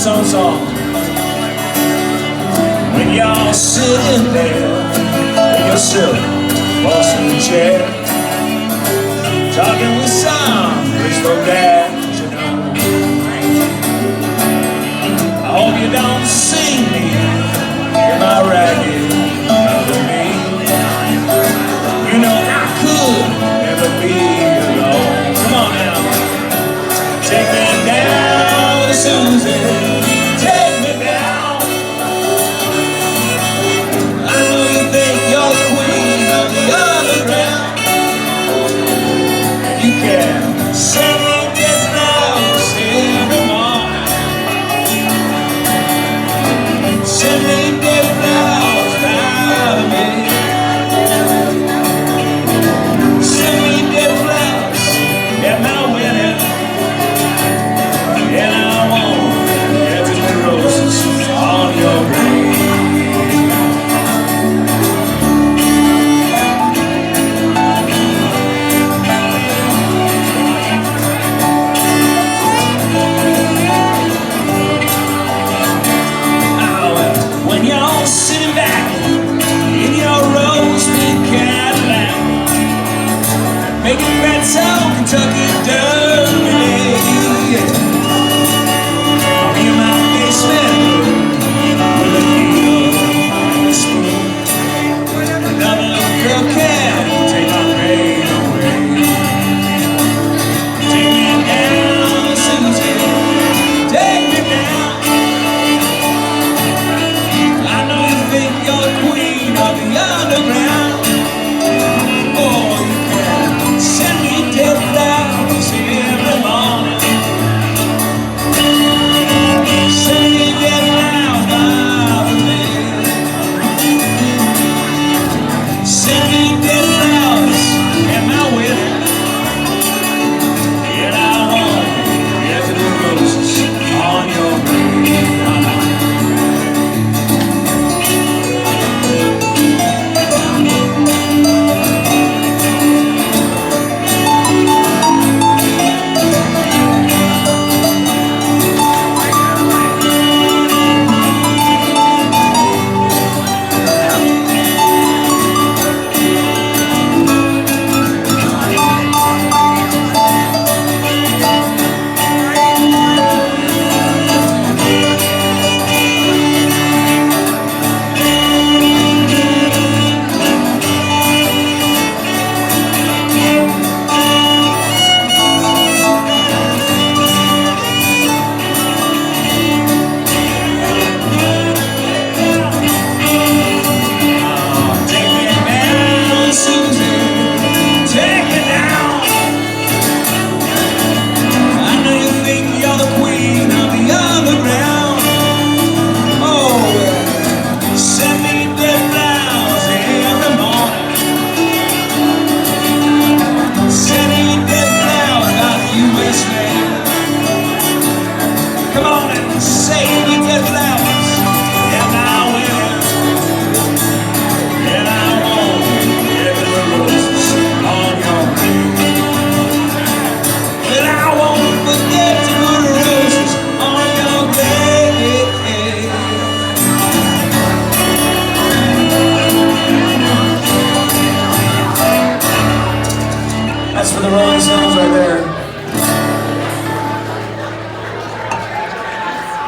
Stone song. When you're sitting there in your silk Boston chair, talking with some wistful dad, you know. I hope you don't see me in my ragged company. You know I could never be alone. Come on now, take me down to Susie. Take me down. I know you think you're the queen of the underground. You can send me this flowers every morning. Send me dead flowers out of me. Send me dead flowers at my wedding. And I won't get to the roses on your grave. When you're sitting back in your rose-pink Cadillac, making red soul Kentucky dirty, I'm in my basement with a needle and a spoon. Another little girl can't take my pain away. Take me down, Susie, take me down. I know you think you're the queen of the underground. Oh, you can send me dead flowers every morning. Send me dead flowers by the bed. Send me dead flowers at my wedding. And I won't get to the roses on your grave. Come on and save me dead flowers at my wedding. And I won't get the roses on your grave. But I won't forget to put roses on your grave. That's for the Rolling Stones right there.